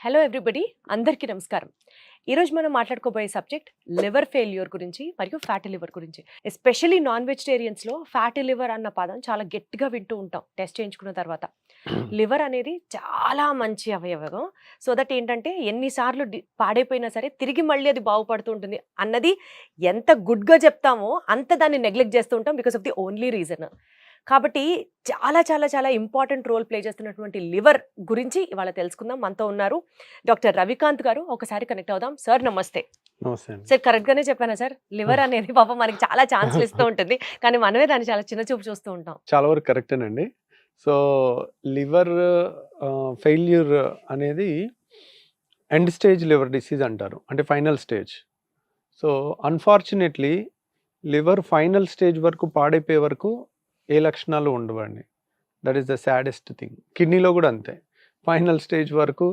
Hello everybody, అందరికీ నమస్కారం. ఈరోజు మనం మాట్లాడుకోబోయే సబ్జెక్ట్ లివర్ ఫెయిల్యూర్ గురించి మరియు ఫ్యాటీ లివర్ గురించి. ఎస్పెషల్లీ నాన్ వెజిటేరియన్స్లో ఫ్యాటీ లివర్ అన్న పదం చాలా గట్టిగా వింటూ ఉంటాం టెస్ట్ చేయించుకున్న తర్వాత. లివర్ అనేది చాలా మంచి అవయవం. సో దట్ ఏంటంటే ఎన్నిసార్లు పాడైపోయినా సరే తిరిగి మళ్ళీ అది బాగుపడుతూ ఉంటుంది అన్నది ఎంత గుడ్గా చెప్తామో అంత దాన్ని నెగ్లెక్ట్ చేస్తూ ఉంటాం because of the only reason. కాబట్టి చాలా చాలా చాలా ఇంపార్టెంట్ రోల్ ప్లే చేస్తున్నటువంటి లివర్ గురించి ఇవాళ తెలుసుకుందాం. మనతో ఉన్నారు డాక్టర్ రవికాంత్ గారు. ఒకసారి కనెక్ట్ అవుదాం. సార్ నమస్తే. సార్ కరెక్ట్ గానే చెప్పానా సార్? లివర్ అనేది పాపం మనకి చాలా ఛాన్స్లు ఇస్తూ ఉంటుంది, కానీ మనమే దాన్ని చాలా చిన్న చూపు చూస్తూ ఉంటాం. చాలా వరకు కరెక్టేనండి. సో లివర్ ఫెయిల్యూర్ అనేది ఎండ్ స్టేజ్ లివర్ డిసీజ్ అంటారు, అంటే final stage. So unfortunately liver final stage వరకు పాడైపోయే వరకు ఏ లక్షణాలు ఉండవండి. That is the saddest thing. కిడ్నీలో కూడా అంతే, ఫైనల్ స్టేజ్ వరకు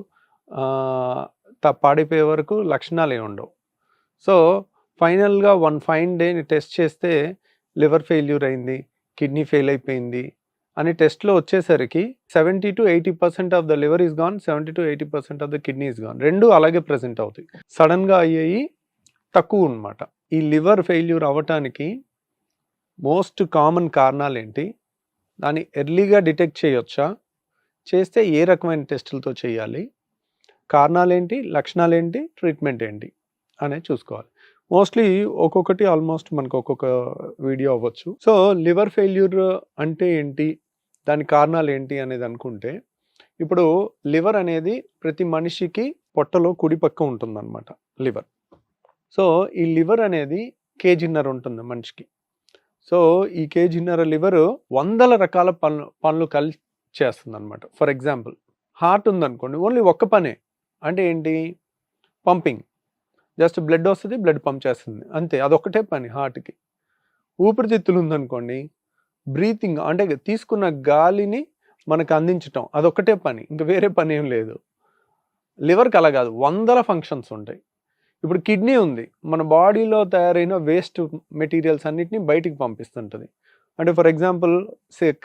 పాడైపోయే వరకు లక్షణాలు ఏమి ఉండవు. సో ఫైనల్గా వన్ ఫైన్ డేని టెస్ట్ చేస్తే లివర్ ఫెయిల్యూర్ అయింది, కిడ్నీ ఫెయిల్ అయిపోయింది అని టెస్ట్లో వచ్చేసరికి 70 to 80% of the liver is gone, 70 to 80% of the kidney is gone. రెండు అలాగే ప్రజెంట్ అవుతాయి. సడన్గా అయ్యేవి తక్కువ అన్నమాట. ఈ లివర్ ఫెయిల్యూర్ అవ్వటానికి మోస్ట్ కామన్ కారణాలు ఏంటి, దాన్ని ఎర్లీగా డిటెక్ట్ చేయొచ్చా, చేస్తే ఏ రకమైన టెస్టులతో చేయాలి, కారణాలు ఏంటి, లక్షణాలు ఏంటి, ట్రీట్మెంట్ ఏంటి అనేది చూసుకోవాలి. మోస్ట్లీ ఒక్కొక్కటి ఆల్మోస్ట్ మనకు ఒక్కొక్క వీడియో అవ్వచ్చు. సో లివర్ ఫెయిల్యూర్ అంటే ఏంటి, దాని కారణాలు ఏంటి అనేది అనుకుంటే, ఇప్పుడు లివర్ అనేది ప్రతి మనిషికి పొట్టలో కుడి పక్క ఉంటుందన్నమాట లివర్. సో ఈ లివర్ అనేది కేజీన్నర ఉంటుంది మనిషికి. సో ఈ కేజీన్నర లివర్ వందల రకాల పనులు కలిసి చేస్తుంది అనమాట. ఫర్ ఎగ్జాంపుల్ హార్ట్ ఉందనుకోండి, ఓన్లీ ఒక్క పనే, అంటే ఏంటి, పంపింగ్. జస్ట్ బ్లడ్ వస్తుంది, బ్లడ్ పంప్ చేస్తుంది, అంతే, అదొక్కటే పని హార్ట్కి. ఊపిరితిత్తులు ఉందనుకోండి, బ్రీతింగ్, అంటే తీసుకున్న గాలిని మనకు అందించటం, అదొక్కటే పని, ఇంకా వేరే పని ఏం లేదు. లివర్కి అలా కాదు, వందల ఫంక్షన్స్ ఉంటాయి. ఇప్పుడు కిడ్నీ ఉంది, మన బాడీలో తయారైన వేస్ట్ మెటీరియల్స్ అన్నిటిని బయటికి పంపిస్తుంటుంది. అంటే ఫర్ ఎగ్జాంపుల్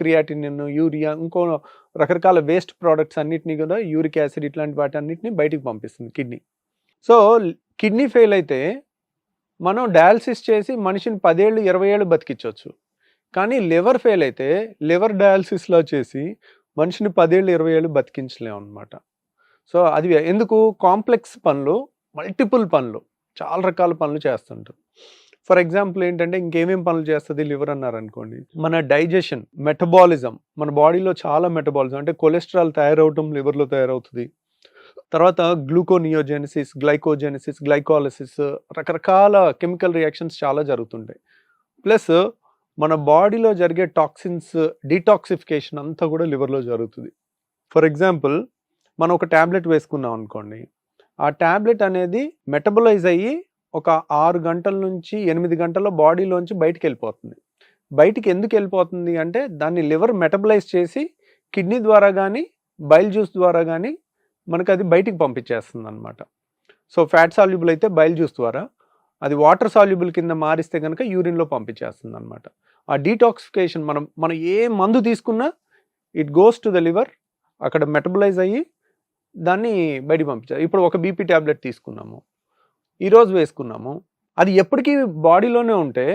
క్రియాటినిన్, యూరియా, ఇంకో రకరకాల వేస్ట్ ప్రోడక్ట్స్ అన్నిటినీ కూడా, యూరిక్ యాసిడ్, ఇట్లాంటి వాటి అన్నిటిని బయటికి పంపిస్తుంది కిడ్నీ. సో కిడ్నీ ఫెయిల్ అయితే మనం డయాలసిస్ చేసి మనిషిని 10 ఏళ్ళు 20 ఏళ్ళు బతికించవచ్చు. కానీ లివర్ ఫెయిల్ అయితే లివర్ డయాలసిస్లో చేసి మనిషిని 10 ఏళ్ళు 20 ఏళ్ళు బతికించలేము అనమాట. సో అది ఎందుకు, కాంప్లెక్స్ పనులు, మల్టిపుల్ పనులు, చాలా రకాల పనులు చేస్తుంటారు. ఫర్ ఎగ్జాంపుల్ ఏంటంటే, ఇంకేమేం పనులు చేస్తుంది లివర్ అన్నారనుకోండి, మన డైజెషన్, మెటబాలిజం, మన బాడీలో చాలా మెటబాలిజం, అంటే కొలెస్ట్రాల్ తయారవటం లివర్లో తయారవుతుంది. తర్వాత గ్లూకోనియోజెనిసిస్, గ్లైకోజెనిసిస్, గ్లైకాలసిస్, రకరకాల కెమికల్ రియాక్షన్స్ చాలా జరుగుతుంటాయి. ప్లస్ మన బాడీలో జరిగే టాక్సిన్స్ డీటాక్సిఫికేషన్ అంతా కూడా లివర్లో జరుగుతుంది. ఫర్ ఎగ్జాంపుల్ మనం ఒక ట్యాబ్లెట్ వేసుకున్నాం అనుకోండి, ఆ ట్యాబ్లెట్ అనేది మెటబలైజ్ అయ్యి ఒక 6 గంటల నుంచి 8 గంటల్లో బాడీలోంచి బయటికి వెళ్ళిపోతుంది. బయటికి ఎందుకు వెళ్ళిపోతుంది అంటే, దాన్ని లివర్ మెటబలైజ్ చేసి కిడ్నీ ద్వారా కానీ బైల్ జ్యూస్ ద్వారా కానీ మనకు అది బయటికి పంపించేస్తుంది అనమాట. సో ఫ్యాట్ సాల్యుబుల్ అయితే బైల్ జ్యూస్ ద్వారా, అది వాటర్ సాల్యుబుల్ కింద మారిస్తే కనుక యూరిన్లో పంపించేస్తుంది అనమాట. ఆ డీటాక్సిఫికేషన్, మనం ఏ మందు తీసుకున్నా it goes to the liver, అక్కడ మెటబలైజ్ అయ్యి దాన్ని బయటికి పంపించారు. ఇప్పుడు ఒక బీపీ ట్యాబ్లెట్ తీసుకున్నాము, ఈరోజు వేసుకున్నాము, అది ఎప్పటికీ బాడీలోనే ఉంటే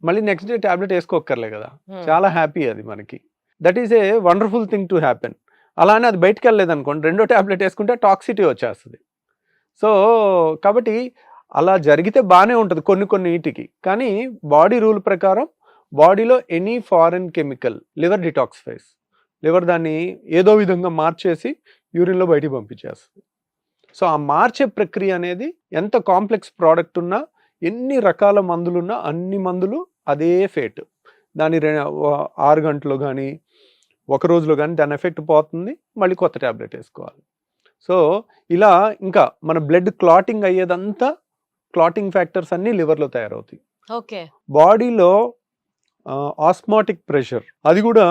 మళ్ళీ నెక్స్ట్ డే ట్యాబ్లెట్ వేసుకోక్కర్లే కదా, చాలా హ్యాపీ అది మనకి. That is a wonderful thing to happen. అలానే అది బయటకు వెళ్ళలేదు అనుకోండి, రెండో ట్యాబ్లెట్ వేసుకుంటే టాక్సిటీ వచ్చేస్తుంది. సో కాబట్టి అలా జరిగితే బాగానే ఉంటుంది కొన్ని వీటికి, కానీ బాడీ రూల్ ప్రకారం బాడీలో any foreign chemical liver detoxifies, liver దాన్ని ఏదో విధంగా మార్చేసి యూరిన్లో బయటికి పంపించేస్తుంది. సో ఆ మార్చే ప్రక్రియ అనేది ఎంత కాంప్లెక్స్ ప్రోడక్ట్ ఉన్నా, ఎన్ని రకాల మందులున్నా, అన్ని మందులు అదే ఫేట్, దాని 6 గంటలో కానీ 1 రోజులో కానీ దాని ఎఫెక్ట్ పోతుంది, మళ్ళీ కొత్త ట్యాబ్లెట్ వేసుకోవాలి. సో ఇలా ఇంకా మన బ్లడ్ క్లాటింగ్ అయ్యేదంతా, క్లాటింగ్ ఫ్యాక్టర్స్ అన్నీ లివర్లో తయారవుతాయి. ఓకే. బాడీలో ఆస్మాటిక్ ప్రెషర్, అది కూడా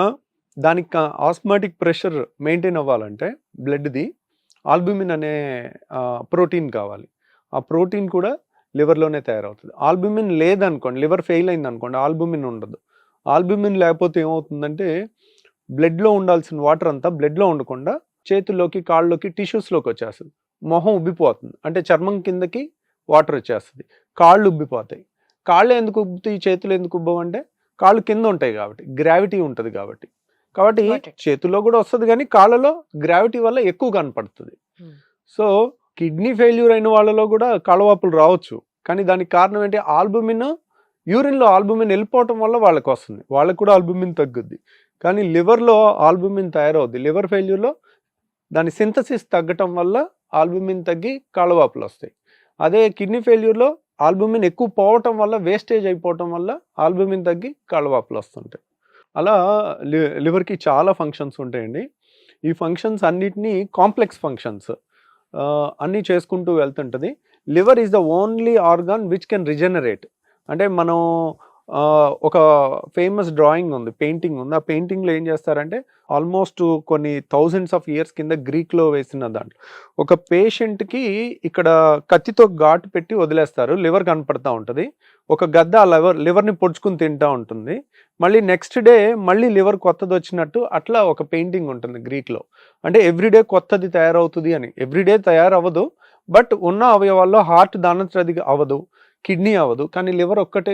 దానికి ఆస్మాటిక్ ప్రెషర్ మెయింటైన్ అవ్వాలంటే బ్లడ్ది ఆల్బుమిన్ అనే ప్రోటీన్ కావాలి. ఆ ప్రోటీన్ కూడా లివర్లోనే తయారవుతుంది. ఆల్బుమిన్ లేదనుకోండి, లివర్ ఫెయిల్ అయింది అనుకోండి, ఆల్బుమిన్ ఉండదు. ఆల్బుమిన్ లేకపోతే ఏమవుతుందంటే, బ్లడ్లో ఉండాల్సిన వాటర్ అంతా బ్లడ్లో ఉండకుండా చేతుల్లోకి, కాళ్ళలోకి, టిష్యూస్లోకి వచ్చేస్తుంది. మొహం ఉబ్బిపోతుంది, అంటే చర్మం కిందకి వాటర్ వచ్చేస్తుంది, కాళ్ళు ఉబ్బిపోతాయి. కాళ్ళు ఎందుకు ఉబ్బుతాయి, చేతులు ఎందుకు ఉబ్బవు అంటే కాళ్ళు కింద ఉంటాయి కాబట్టి, గ్రావిటీ ఉంటుంది కాబట్టి. కాబట్టి Got it. చేతుల్లో కూడా వస్తుంది కానీ కాళ్ళలో గ్రావిటీ వల్ల ఎక్కువ కనపడుతుంది. Hmm. సో కిడ్నీ ఫెయిల్యూర్ అయిన వాళ్ళలో కూడా కాళ్ళవాపులు రావచ్చు, కానీ దానికి కారణం ఏంటి, ఆల్బుమిన్, యూరిన్లో ఆల్బుమిన్ వెళ్ళిపోవటం వల్ల వాళ్ళకి వస్తుంది, వాళ్ళకి కూడా ఆల్బుమిన్ తగ్గుద్ది. కానీ లివర్లో ఆల్బుమిన్ తయారవుద్ది. లివర్ ఫెయిల్యూర్లో దాని సింథసిస్ తగ్గటం వల్ల ఆల్బుమిన్ తగ్గి కాళ్ళవాపులు వస్తాయి. అదే కిడ్నీ ఫెయిల్యూర్లో ఆల్బుమిన్ ఎక్కువ పోవటం వల్ల, వేస్టేజ్ అయిపోవటం వల్ల ఆల్బుమిన్ తగ్గి కాళ్ళవాపులు వస్తుంటాయి. అలా లివర్కి చాలా ఫంక్షన్స్ ఉంటాయండి. ఈ ఫంక్షన్స్ అన్నిటినీ కాంప్లెక్స్ ఫంక్షన్స్ అన్నీ చేసుకుంటూ వెళ్తుంటుంది. Liver is the only organ which can regenerate. అంటే మనం ఒక ఫేమస్ డ్రాయింగ్ ఉంది, పెయింటింగ్ ఉంది. ఆ పెయింటింగ్లో ఏం చేస్తారంటే ఆల్మోస్ట్ కొన్ని థౌజండ్స్ ఆఫ్ ఇయర్స్ కింద గ్రీక్లో వేసిన దాంట్లో ఒక పేషెంట్కి ఇక్కడ కత్తితో ఘాటు పెట్టి వదిలేస్తారు, లివర్ కనపడతా ఉంటుంది. ఒక గద్ద ఆ లివర్ని పొడుచుకుని తింటూ ఉంటుంది. మళ్ళీ నెక్స్ట్ డే మళ్ళీ లివర్ కొత్తది వచ్చినట్టు అట్లా ఒక పెయింటింగ్ ఉంటుంది గ్రీక్లో. అంటే ఎవ్రీడే కొత్తది తయారవుతుంది అని. ఎవ్రీడే తయారవ్వదు, బట్ ఉన్న అవయవాల్లో హార్ట్ దానంతది అవ్వదు, కిడ్నీ అవ్వదు, కానీ లివర్ ఒక్కటే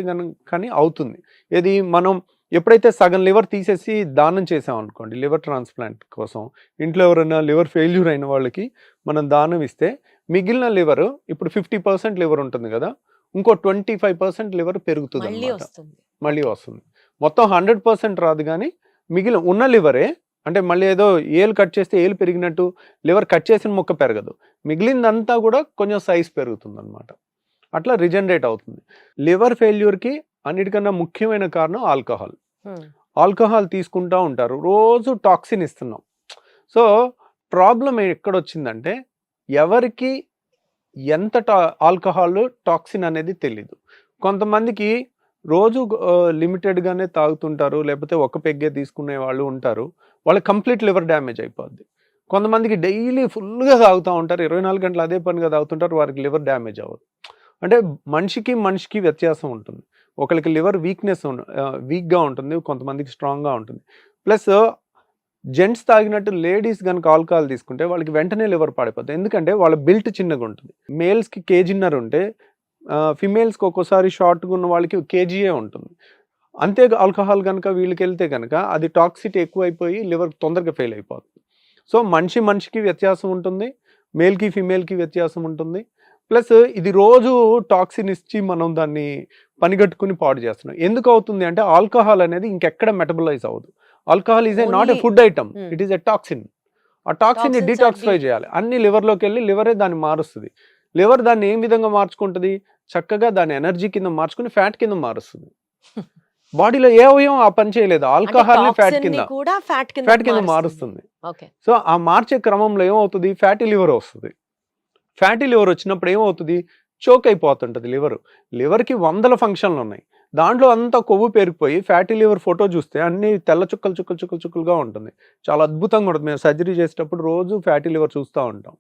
కానీ అవుతుంది. ఇది మనం ఎప్పుడైతే సగం లివర్ తీసేసి దానం చేసాం అనుకోండి, లివర్ ట్రాన్స్ప్లాంట్ కోసం, ఇంట్లో ఎవరైనా లివర్ ఫెయిల్యూర్ అయిన వాళ్ళకి మనం దానం ఇస్తే మిగిలిన లివర్, ఇప్పుడు 50% లివర్ ఉంటుంది కదా, ఇంకో 25% లివర్ పెరుగుతుంది అన్నమాట, మళ్ళీ వస్తుంది. మొత్తం 100% రాదు, కానీ మిగిలిన ఉన్న లివరే, అంటే మళ్ళీ ఏదో ఏలు కట్ చేస్తే ఏలు పెరిగినట్టు లివర్ కట్ చేసిన మొక్క పెరగదు, మిగిలిందంతా కూడా కొంచెం సైజ్ పెరుగుతుంది అనమాట. అట్లా రిజనరేట్ అవుతుంది. లివర్ ఫెయిల్యూర్కి అన్నిటికన్నా ముఖ్యమైన కారణం ఆల్కహాల్. ఆల్కహాల్ తీసుకుంటూ ఉంటారు, రోజు టాక్సిన్ ఇస్తున్నాం. సో ప్రాబ్లం ఎక్కడొచ్చిందంటే ఎవరికి ఎంత ఆల్కహాల్ టాక్సిన్ అనేది తెలీదు. కొంతమందికి రోజు లిమిటెడ్గానే తాగుతుంటారు, లేకపోతే ఒక పెగ్గే తీసుకునే వాళ్ళు ఉంటారు, వాళ్ళకి కంప్లీట్ లివర్ డ్యామేజ్ అయిపోద్ది. కొంతమందికి డైలీ ఫుల్గా తాగుతూ ఉంటారు, 24 గంటలు అదే పనిగా తాగుతుంటారు, వారికి లివర్ డ్యామేజ్ అవ్వదు. అంటే మనిషికి వ్యత్యాసం ఉంటుంది. ఒకరికి లివర్ వీక్గా ఉంటుంది, కొంతమందికి స్ట్రాంగ్గా ఉంటుంది. ప్లస్ జెంట్స్ తాగినట్టు లేడీస్ కనుక ఆల్కహాల్ తీసుకుంటే వాళ్ళకి వెంటనే లివర్ పాడైపోతుంది, ఎందుకంటే వాళ్ళ బిల్ట్ చిన్నగా ఉంటుంది. మేల్స్కి 1.5 kg ఉంటే ఫిమేల్స్కి ఒక్కోసారి షార్ట్గా ఉన్న వాళ్ళకి 1 kg ఉంటుంది. అంతే ఆల్కహాల్ కనుక వీళ్ళకి వెళ్తే కనుక అది టాక్సిటీ ఎక్కువైపోయి లివర్ తొందరగా ఫెయిల్ అయిపోతుంది. సో మనిషికి వ్యత్యాసం ఉంటుంది, మేల్కి ఫిమేల్కి వ్యత్యాసం ఉంటుంది. ప్లస్ ఇది రోజు టాక్సిన్ ఇచ్చి మనం దాన్ని పనిగట్టుకుని పాడు చేస్తున్నాం. ఎందుకు అవుతుంది అంటే ఆల్కహాల్ అనేది ఇంకెక్కడ మెటబలైజ్ అవ్వదు. Alcohol is not a food item, it is a toxin. ఆ టాక్సిన్ని డిటాక్సిఫై చేయాలి, అన్ని లివర్లోకి వెళ్ళి లివరే దాన్ని మారుస్తుంది. లివర్ దాన్ని ఏం విధంగా మార్చుకుంటుంది, చక్కగా దాన్ని ఎనర్జీ కింద మార్చుకుని ఫ్యాట్ కింద మారుస్తుంది. బాడీలో ఏ అవయవం ఆ పని చేయలేదు, ఆల్కహాల్ ని ఫ్యాట్ కింద మారుస్తుంది. సో ఆ మార్చే క్రమంలో ఏమవుతుంది, ఫ్యాటీ లివర్ వస్తుంది. ఫ్యాటీ లివర్ వచ్చినప్పుడు ఏమవుతుంది, చోక్ అయిపోతుంటుంది లివర్కి 100 ఫంక్షన్లు ఉన్నాయి, దాంట్లో అంతా కొవ్వు పేరుకుపోయి ఫ్యాటీ లివర్ ఫోటో చూస్తే అన్ని తెల్ల చుక్కలుగా ఉంటుంది, చాలా అద్భుతంగా ఉంటుంది. మేము సర్జరీ చేసేటప్పుడు రోజు ఫ్యాటీ లివర్ చూస్తూ ఉంటాం.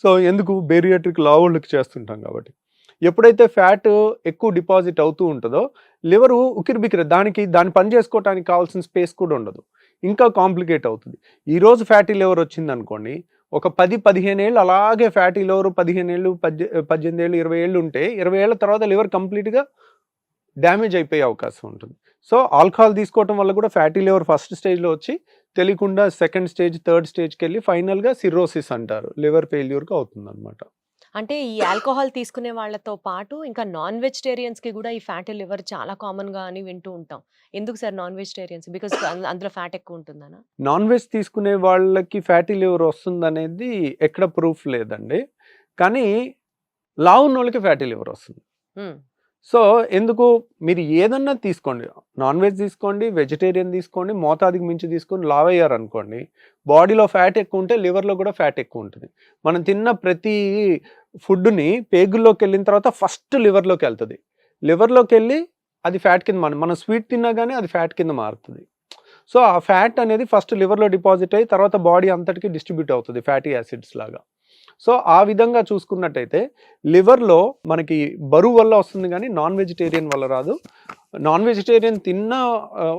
సో ఎందుకు, బేరియాట్రిక్ లావుళ్ళకి చేస్తుంటాం కాబట్టి. ఎప్పుడైతే ఫ్యాట్ ఎక్కువ డిపాజిట్ అవుతూ ఉంటుందో లివరు ఉక్కిరిబిక్కిరి, దాన్ని పని చేసుకోవడానికి కావాల్సిన స్పేస్ కూడా ఉండదు, ఇంకా కాంప్లికేట్ అవుతుంది. ఈరోజు ఫ్యాటీ లివర్ వచ్చింది అనుకోండి, ఒక 10-15 ఏళ్ళు అలాగే ఫ్యాటీ లివర్, 15 ఏళ్ళు 18 ఏళ్ళు 20 ఏళ్ళు ఉంటే 20 ఏళ్ళ తర్వాత లివర్ కంప్లీట్గా డ్యామేజ్ అయిపోయే అవకాశం ఉంటుంది. సో ఆల్కహాల్ తీసుకోవటం వల్ల కూడా ఫ్యాటీ లివర్ ఫస్ట్ స్టేజ్లో వచ్చి తెలియకుండా సెకండ్ స్టేజ్, థర్డ్ స్టేజ్కి వెళ్ళి ఫైనల్గా సిర్రోసిస్ అంటారు, లివర్ ఫెయిల్యూర్గా అవుతుంది అనమాట. అంటే ఈ ఆల్కహాల్ తీసుకునే వాళ్ళతో పాటు ఇంకా నాన్ వెజిటేరియన్స్కి కూడా ఈ ఫ్యాటీ లివర్ చాలా కామన్గా అని వింటూ ఉంటాం. ఎందుకు సార్ నాన్ వెజిటేరియన్స్, బికాస్ అందులో ఫ్యాట్ ఎక్కువ ఉంటుందనా? నాన్ వెజ్ తీసుకునే వాళ్ళకి ఫ్యాటీ లివర్ వస్తుంది అనేది ఎక్కడ ప్రూఫ్ లేదండి, కానీ లావు ఉన్న వాళ్ళకి ఫ్యాటీ లివర్ వస్తుంది. సో ఎందుకు, మీరు ఏదన్నా తీసుకోండి, నాన్ వెజ్ తీసుకోండి, వెజిటేరియన్ తీసుకోండి, మోతాదుకి మించి తీసుకొని లావ్ అయ్యారు అనుకోండి, బాడీలో ఫ్యాట్ ఎక్కువ ఉంటే లివర్లో కూడా ఫ్యాట్ ఎక్కువ ఉంటుంది. మనం తిన్న ప్రతి ఫుడ్ని పేగుల్లోకి వెళ్ళిన తర్వాత ఫస్ట్ లివర్లోకి వెళ్తుంది, లివర్లోకి వెళ్ళి అది ఫ్యాట్ కింద మనం స్వీట్ తిన్నా కానీ అది ఫ్యాట్ కింద మారుతుంది. సో ఆ ఫ్యాట్ అనేది ఫస్ట్ లివర్లో డిపాజిట్ అయ్యి తర్వాత బాడీ అంతటికి డిస్ట్రిబ్యూట్ అవుతుంది ఫ్యాటీ యాసిడ్స్ లాగా. సో ఆ విధంగా చూసుకున్నట్టయితే లివర్లో మనకి బరువు వల్ల వస్తుంది కానీ నాన్ వెజిటేరియన్ వల్ల రాదు. నాన్ వెజిటేరియన్ తిన్నా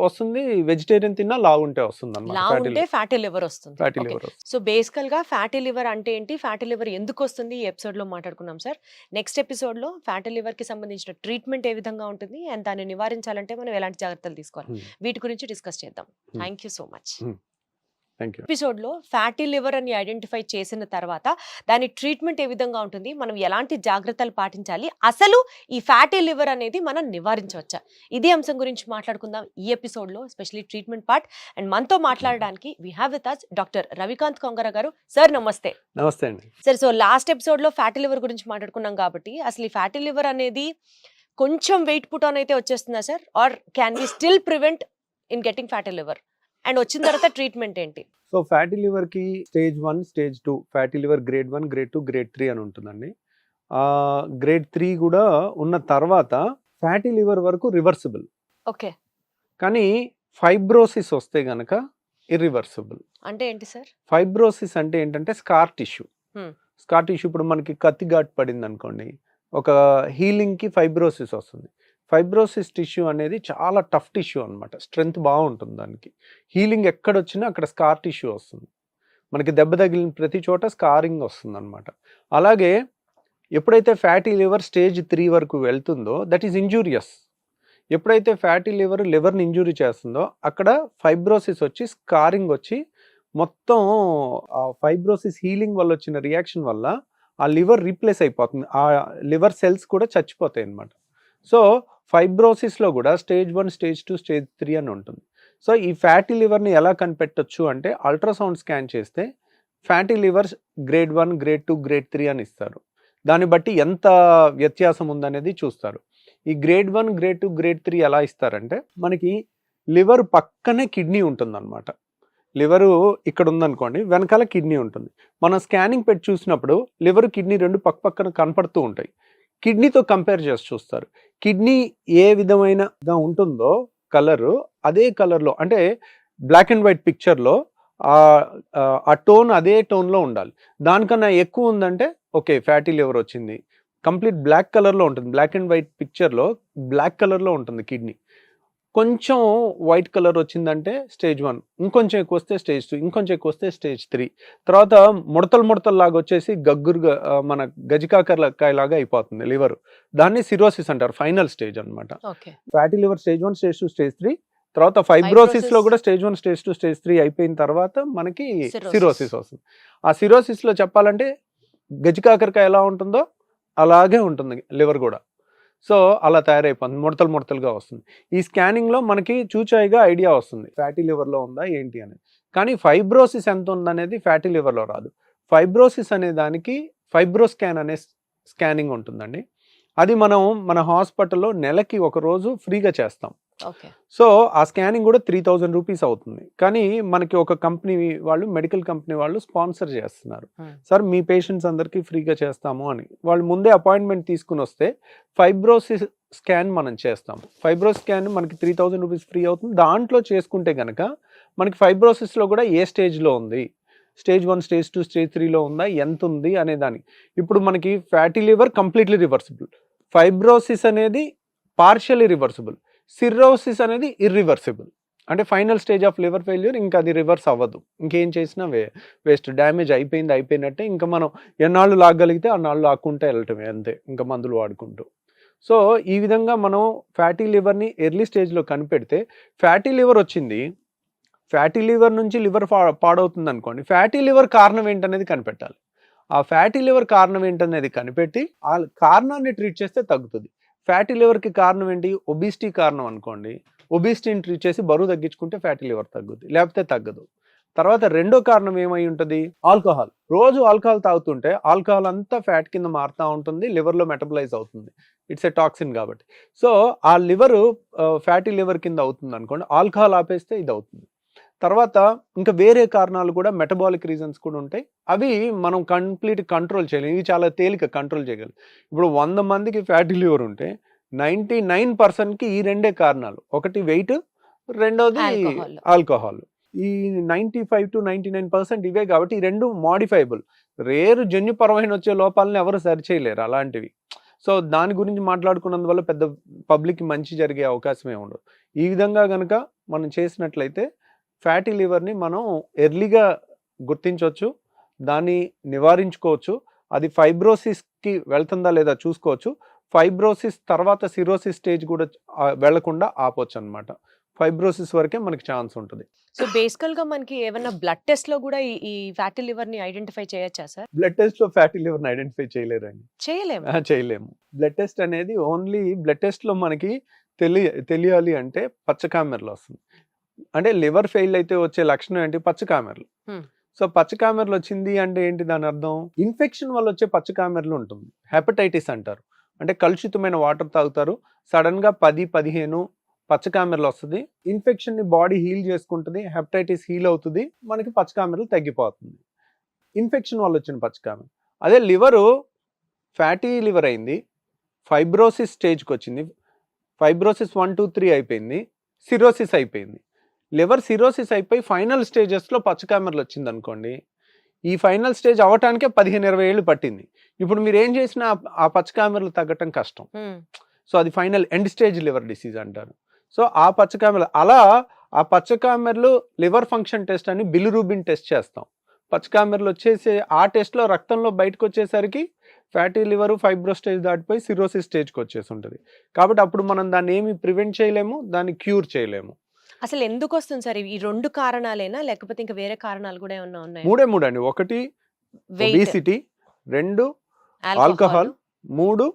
వస్తుంది, వెజిటేరియన్ తిన్నా లావు ఉంటే వస్తుంది లావుంటే ఫ్యాటీ లివర్ వస్తుంది. Fatty Okay. లివర్. సో బేసికల్ గా ఫ్యాటీ లివర్ అంటే ఏంటి, ఫ్యాటీ లివర్ ఎందుకు వస్తుంది, ఈ ఎపిసోడ్ లో మాట్లాడుకున్నాం సార్. నెక్స్ట్ ఎపిసోడ్ లో ఫ్యాటీ లివర్ కి సంబంధించిన ట్రీట్మెంట్ ఏ విధంగా ఉంటుంది అండ్ దాన్ని నివారించాలంటే మనం ఎలాంటి జాగ్రత్తలు తీసుకోవాలి, వీటి గురించి డిస్కస్ చేద్దాం. Thank you so much. Thank you. Episode లో ఫ్యాటీ లివర్ అని ఐడెంటిఫై చేసిన తర్వాత దాని ట్రీట్మెంట్ ఏ విధంగా ఉంటుంది, మనం ఎలాంటి జాగ్రత్తలు పాటించాలి, అసలు ఈ ఫ్యాటీ లివర్ అనేది మనం నివారించవచ్చా, ఇదే అంశం గురించి మాట్లాడుకుందాం ఈ ఎపిసోడ్ లో, ఎస్పెషల్లీ ట్రీట్మెంట్ పార్ట్. అండ్ మనతో మాట్లాడడానికి we have with us doctor Ravikanth Kongara గారు. సార్ నమస్తే. నమస్తే అండి. సార్, సో లాస్ట్ ఎపిసోడ్ లో ఫ్యాటీ లివర్ గురించి మాట్లాడుకున్నాం కాబట్టి అసలు ఈ ఫ్యాటీ లివర్ అనేది కొంచెం వెయిట్ పుట్ ఆన్ అయితే వచ్చేస్తుందా sir, or can we still prevent in getting fatty liver, and వచ్చిన తర్వాత ట్రీట్మెంట్ ఏంటి? సో ఫ్యాటీ లివర్కి stage 1, stage 2, fatty liver grade 1, grade 2, grade 3 అని ఉంటుందండి. గ్రేడ్ 3 కూడా ఉన్న తర్వాత ఫ్యాటీ లివర్ వరకు రివర్సిబుల్. ఓకే. కానీ ఫైబ్రోసిస్ వస్తే గనక ఇర్రివర్సిబుల్. అంటే ఏంటి సార్? ఫైబ్రోసిస్ అంటే ఏంటంటే స్కార్ టిష్యూ. స్కార్ టిష్యూ ఇప్పుడు మనకి కత్తి ఘాటు పడింది అనుకోండి, ఒక హీలింగ్కి ఫైబ్రోసిస్ వస్తుంది. ఫైబ్రోసిస్ టిష్యూ అనేది చాలా టఫ్ టిష్యూ అనమాట, స్ట్రెంగ్త్ బాగుంటుంది దానికి. హీలింగ్ ఎక్కడొచ్చినా అక్కడ స్కార్ టిష్యూ వస్తుంది, మనకి దెబ్బ తగిలిన ప్రతి చోట స్కారింగ్ వస్తుంది అనమాట. అలాగే ఎప్పుడైతే ఫ్యాటీ లివర్ స్టేజ్ 3 వరకు వెళ్తుందో దట్ ఈస్ ఇంజూరియస్. ఎప్పుడైతే ఫ్యాటీ లివర్ని ఇంజూరీ చేస్తుందో అక్కడ ఫైబ్రోసిస్ వచ్చి స్కారింగ్ వచ్చి మొత్తం ఆ ఫైబ్రోసిస్ హీలింగ్ వల్ల వచ్చిన రియాక్షన్ వల్ల ఆ లివర్ రీప్లేస్ అయిపోతుంది, ఆ లివర్ సెల్స్ కూడా చచ్చిపోతాయి అన్నమాట. సో ఫైబ్రోసిస్లో కూడా స్టేజ్ 1, స్టేజ్ 2, స్టేజ్ 3 అని ఉంటుంది. సో ఈ ఫ్యాటీ లివర్ని ఎలా కనిపెట్టొచ్చు అంటే అల్ట్రాసౌండ్ స్కాన్ చేస్తే fatty liver grade 1, grade 2, grade 3 అని ఇస్తారు. దాన్ని బట్టి ఎంత వ్యత్యాసం ఉందనేది చూస్తారు. ఈ గ్రేడ్ 1, గ్రేడ్ 2, గ్రేడ్ 3 ఎలా ఇస్తారంటే మనకి లివర్ పక్కనే కిడ్నీ ఉంటుంది అనమాట. లివరు ఇక్కడ ఉందనుకోండి, వెనకాల కిడ్నీ ఉంటుంది. మనం స్కానింగ్ పెట్టి చూసినప్పుడు లివర్ కిడ్నీ రెండు పక్క పక్కన కనపడుతూ ఉంటాయి. కిడ్నీతో కంపేర్ చేసి చూస్తారు. కిడ్నీ ఏ విధమైనగా ఉంటుందో కలరు అదే కలర్లో, అంటే బ్లాక్ అండ్ వైట్ పిక్చర్లో ఆ టోన్ అదే టోన్లో ఉండాలి. దానికన్నా ఎక్కువ ఉందంటే ఓకే ఫ్యాటీ లివర్ వచ్చింది. కంప్లీట్ బ్లాక్ కలర్లో ఉంటుంది, బ్లాక్ అండ్ వైట్ పిక్చర్లో బ్లాక్ కలర్లో ఉంటుంది కిడ్నీ. కొంచెం వైట్ కలర్ వచ్చిందంటే స్టేజ్ 1, ఇంకొంచెం ఎక్కువ వస్తే స్టేజ్ 2, ఇంకొంచెం ఎక్కువ వస్తే స్టేజ్ 3. తర్వాత ముడతలు లాగా వచ్చేసి గగ్గురుగా మన గజికాకరకాయలాగా అయిపోతుంది లివర్. దాన్ని సిరోసిస్ అంటారు, ఫైనల్ స్టేజ్ అనమాట. Fatty liver stage 1, stage 2, stage 3. తర్వాత ఫైబ్రోసిస్లో కూడా స్టేజ్ 1, స్టేజ్ 2, స్టేజ్ 3 అయిపోయిన తర్వాత మనకి సిరోసిస్ వస్తుంది. ఆ సిరోసిస్లో చెప్పాలంటే గజికాకరకాయ ఎలా ఉంటుందో అలాగే ఉంటుంది లివర్ కూడా. సో అలా తయారైపోతుంది, ముడతలుగా వస్తుంది. ఈ స్కానింగ్లో మనకి చూచాయిగా ఐడియా వస్తుంది ఫ్యాటీ లివర్లో ఉందా ఏంటి అనేది. కానీ ఫైబ్రోసిస్ ఎంత ఉందనేది ఫ్యాటీ లివర్లో రాదు. ఫైబ్రోసిస్ అనే దానికి ఫైబ్రోస్కాన్ అనే స్కానింగ్ ఉంటుందండి. అది మనం మన హాస్పిటల్లో నెలకి ఒక రోజు ఫ్రీగా చేస్తాం. సో ఆ స్కానింగ్ కూడా 3000 రూపీస్ అవుతుంది. కానీ మనకి ఒక కంపెనీ వాళ్ళు, మెడికల్ కంపెనీ వాళ్ళు స్పాన్సర్ చేస్తున్నారు. సార్ మీ పేషెంట్స్ అందరికీ ఫ్రీగా చేస్తాము అని. వాళ్ళు ముందే అపాయింట్మెంట్ తీసుకుని వస్తే ఫైబ్రోసిస్ స్కాన్ మనం చేస్తాం. ఫైబ్రోస్ స్కాన్ మనకి 3000 రూపీస్ ఫ్రీ అవుతుంది. దాంట్లో చేసుకుంటే కనుక మనకి ఫైబ్రోసిస్లో కూడా ఏ స్టేజ్లో ఉంది, స్టేజ్ 1, స్టేజ్ 2, స్టేజ్ 3లో ఉందా, ఎంత ఉంది అనే దానికి. ఇప్పుడు మనకి fatty liver completely reversible, fibrosis అనేది పార్షియలీ రివర్సిబుల్, సిర్రోసిస్ అనేది ఇర్రివర్సిబుల్. అంటే final stage of liver failure, ఇంకా అది రివర్స్ అవ్వదు. ఇంకేం చేసినా వేస్ట్, డ్యామేజ్ అయిపోయినట్టే. ఇంకా మనం ఎన్నాళ్ళు లాగగలిగితే అన్నాళ్ళు లాక్కుంటే వెళ్ళటమే అంతే, ఇంకా మందులు వాడుకుంటూ. సో ఈ విధంగా మనం ఫ్యాటీ లివర్ని ఎర్లీ స్టేజ్లో కనిపెడితే, ఫ్యాటీ లివర్ వచ్చింది, ఫ్యాటీ లివర్ నుంచి లివర్ పాడవుతుంది అనుకోండి, ఫ్యాటీ లివర్ కారణం ఏంటనేది కనిపెట్టాలి. ఆ ఫ్యాటీ లివర్ కారణం ఏంటనేది కనిపెట్టి ఆ కారణాన్ని ట్రీట్ చేస్తే తగ్గుతుంది. ఫ్యాటీ లివర్కి కారణం ఏంటి, ఒబిసిటీ కారణం అనుకోండి, ఒబిసిటీని ట్రీట్ చేసి బరువు తగ్గించుకుంటే ఫ్యాటీ లివర్ తగ్గుద్ది, లేకపోతే తగ్గదు. తర్వాత రెండో కారణం ఏమై ఉంటుంది, ఆల్కహాల్. రోజు ఆల్కహాల్ తాగుతుంటే ఆల్కహాల్ అంతా ఫ్యాట్ కింద మారుతూ ఉంటుంది, లివర్లో మెటబలైజ్ అవుతుంది, ఇట్స్ ఏ టాక్సిన్ కాబట్టి. సో ఆ లివరు ఫ్యాటీ లివర్ కింద అవుతుంది అనుకోండి, ఆల్కహాల్ ఆపేస్తే ఇది అవుతుంది. తర్వాత ఇంకా వేరే కారణాలు కూడా, మెటబాలిక్ రీజన్స్ కూడా ఉంటాయి. అవి మనం కంప్లీట్ కంట్రోల్ చేయలేము, ఇవి చాలా తేలిక కంట్రోల్ చేయగలం. ఇప్పుడు 100 మందికి ఫ్యాటీ లివర్ ఉంటే 99%కి ఈ రెండే కారణాలు. ఒకటి వెయిట్, రెండోది ఆల్కహాల్. ఈ 95-99% ఇవే కాబట్టి ఈ రెండు మోడిఫైబుల్. రేరు జన్యుపరమైన వచ్చే లోపాలను ఎవరు సరిచేయలేరు అలాంటివి. సో దాని గురించి మాట్లాడుకున్నందువల్ల పెద్ద పబ్లిక్కి మంచి జరిగే అవకాశమే ఉండదు. ఈ విధంగా కనుక మనం చేసినట్లయితే ఫ్యాటీ లివర్ని మనం ఎర్లీగా గుర్తించవచ్చు, దాన్ని నివారించుకోవచ్చు. అది ఫైబ్రోసిస్కి వెళ్తుందా లేదా చూసుకోవచ్చు. ఫైబ్రోసిస్ తర్వాత సిరోసిస్ స్టేజ్ కూడా వెళ్లకుండా ఆపొచ్చు అనమాట. ఫైబ్రోసిస్ వరకే మనకి ఛాన్స్ ఉంటుంది. సో బేసికల్గా మనకి ఏమైనా బ్లడ్ టెస్ట్లో కూడా ఈ ఫ్యాటీ లివర్ని ఐడెంటిఫై చేయొచ్చా సార్? బ్లడ్ టెస్ట్లో ఫ్యాటీ లివర్ని ఐడెంటిఫై చేయలేరండి. చేయలేము. చేయలేము. బ్లడ్ టెస్ట్ అనేది ఓన్లీ బ్లడ్ టెస్ట్లో మనకి తెలియాలి అంటే పచ్చకామెరలు వస్తుంది. అంటే లివర్ ఫెయిల్ అయితే వచ్చే లక్షణం ఏంటి? పచ్చకామెరలు. సో పచ్చకామెరలు వచ్చింది అంటే ఏంటి దాని అర్థం? ఇన్ఫెక్షన్ వల్ల వచ్చే పచ్చకామెరలు ఉంటుంది. హెపటైటిస్ అంటారు. అంటే కలుషితమైన వాటర్ తాగుతారు, సడన్ గా 10-15 పచ్చకామెరలు వస్తుంది. ఇన్ఫెక్షన్ ని బాడీ హీల్ చేసుకుంటుంది, హెపటైటిస్ హీల్ అవుతుంది, మనకి పచ్చకామెరలు తగ్గిపోతుంది. ఇన్ఫెక్షన్ వల్ల వచ్చిన పచ్చకామెర. అదే లివరు ఫ్యాటీ లివర్ అయింది, ఫైబ్రోసిస్ స్టేజ్కి వచ్చింది, ఫైబ్రోసిస్ 1, 2, 3 అయిపోయింది, సిరోసిస్ అయిపోయింది. లివర్ సిరోసిస్ అయిపోయి ఫైనల్ స్టేజెస్లో పచ్చకామెరలు వచ్చింది అనుకోండి, ఈ ఫైనల్ స్టేజ్ అవ్వటానికే 15-20 ఏళ్ళు పట్టింది. ఇప్పుడు మీరు ఏం చేసినా ఆ పచ్చకామెరలు తగ్గటం కష్టం. సో అది final end stage liver disease అంటారు. సో ఆ పచ్చకామెరలు అలా ఆ పచ్చకామెరలు లివర్ ఫంక్షన్ టెస్ట్ అని బిలిరూబిన్ టెస్ట్ చేస్తాం. పచ్చకామెరలు వచ్చేసి ఆ టెస్ట్లో రక్తంలో బయటకు వచ్చేసరికి ఫ్యాటీ లివర్ ఫైబ్రో స్టేజ్ దాటిపోయి సిరోసిస్ స్టేజ్కి వచ్చేసి ఉంటుంది. కాబట్టి అప్పుడు మనం దాన్ని ఏమి ప్రివెంట్ చేయలేము, దాన్ని క్యూర్ చేయలేము. అసలు ఎందుకు వస్తుంది సార్? ఈ 2 కారణాలేనా లేకపోతే ఇంకా వేరే కారణాలు కూడా ఏమన్నా ఉన్నాయా? మూడే అండి. 1 ఒబేసిటీ, 2 ఆల్కహాల్, 3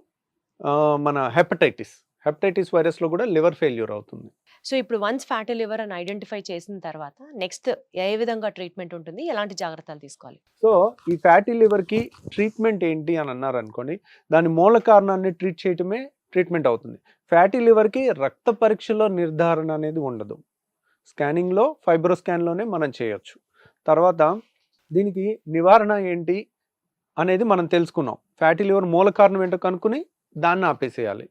మన హెపటైటిస్ వైరస్ లో కూడా లివర్ ఫెయిల్యూర్ అవుతుంది. సో ఇప్పుడు వన్స్ ఫ్యాటీ లివర్ అని ఐడెంటిఫై చేసిన తర్వాత నెక్స్ట్ ఏ విధంగా ట్రీట్మెంట్ ఉంటుంది, ఎలాంటి జాగ్రత్తలు తీసుకోవాలి? సో ఈ ఫ్యాటీ లివర్ కి ట్రీట్మెంట్ ఏంటి అని అన్నారు అనుకోండి, దాని మూల కారణాన్ని ట్రీట్ చేయటమే ట్రీట్మెంట్ అవుతుంది. ఫ్యాటీ లివర్ కి రక్త పరీక్షలో నిర్ధారణ అనేది ఉండదు. స్కానింగ్లో ఫైబ్రో స్కాన్లోనే మనం చేయొచ్చు. తర్వాత దీనికి నివారణ ఏంటి అనేది మనం తెలుసుకున్నాం. ఫ్యాటీ లివర్ మూల కారణం ఏంటో కనుక్కుని దాన్ని ఆపేసేయాలి,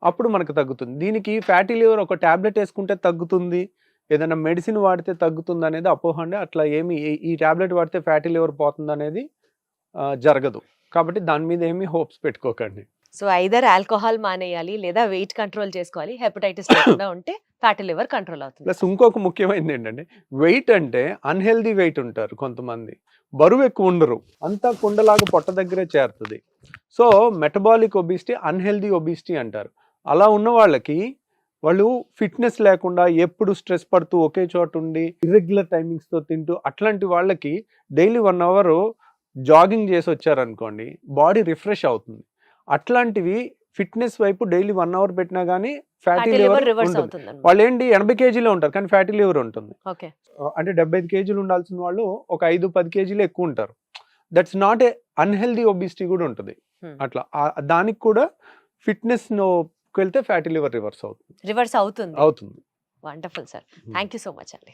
అప్పుడు మనకు తగ్గుతుంది. దీనికి ఫ్యాటీ లివర్ ఒక ట్యాబ్లెట్ వేసుకుంటే తగ్గుతుంది, ఏదైనా మెడిసిన్ వాడితే తగ్గుతుంది అనేది అపోహ అండి. అట్లా ఏమి ఈ ట్యాబ్లెట్ వాడితే ఫ్యాటీ లివర్ పోతుంది అనేది జరగదు. కాబట్టి దాని మీద ఏమి హోప్స్ పెట్టుకోకండి. సో ఐదర్ ఆల్కహాల్ మానేయాలి లేదా వెయిట్ కంట్రోల్ చేసుకోవాలి. హెపటైటిస్ లేకుండా ఉంటే ఫ్యాటీ లివర్ కంట్రోల్ అవుతుంది. ప్లస్ ఇంకొక ముఖ్యమైనది ఏంటంటే వెయిట్ అంటే అన్హెల్దీ వెయిట్ ఉంటారు కొంతమంది, బరువు ఎక్కువ ఉండరు, అంతా కుండలాగా పొట్ట దగ్గరే చేరుతుంది. So metabolic obesity, unhealthy obesity అంటారు. అలా ఉన్న వాళ్ళకి వాళ్ళు ఫిట్నెస్ లేకుండా ఎప్పుడు స్ట్రెస్ పడుతూ ఒకే చోట ఉండి ఇర్రెగ్యులర్ టైమింగ్స్తో తింటూ అట్లాంటి వాళ్ళకి డైలీ 1 అవర్ జాగింగ్ చేసి వచ్చారనుకోండి, బాడీ రిఫ్రెష్ అవుతుంది. అట్లాంటివి ఫిట్నెస్ వైపు డైలీ 1 అవర్ పెట్టినా కానీ ఫ్యాటీ లివర్ ఉంటుంది. వాళ్ళు ఏంటి 80 కేజీలో ఉంటారు కానీ ఫ్యాటీ లివర్ ఉంటుంది. అంటే 75 కేజీలు ఉండాల్సిన వాళ్ళు ఒక 5-10 కేజీలు ఎక్కువ ఉంటారు. That's not a unhealthy obesity కూడా ఉంటుంది. అట్లా దానికి కూడా ఫిట్నెస్ వెళ్తే ఫ్యాటీ లివర్ రివర్స్ అవుతుంది. Wonderful sir, thank you so much అండి.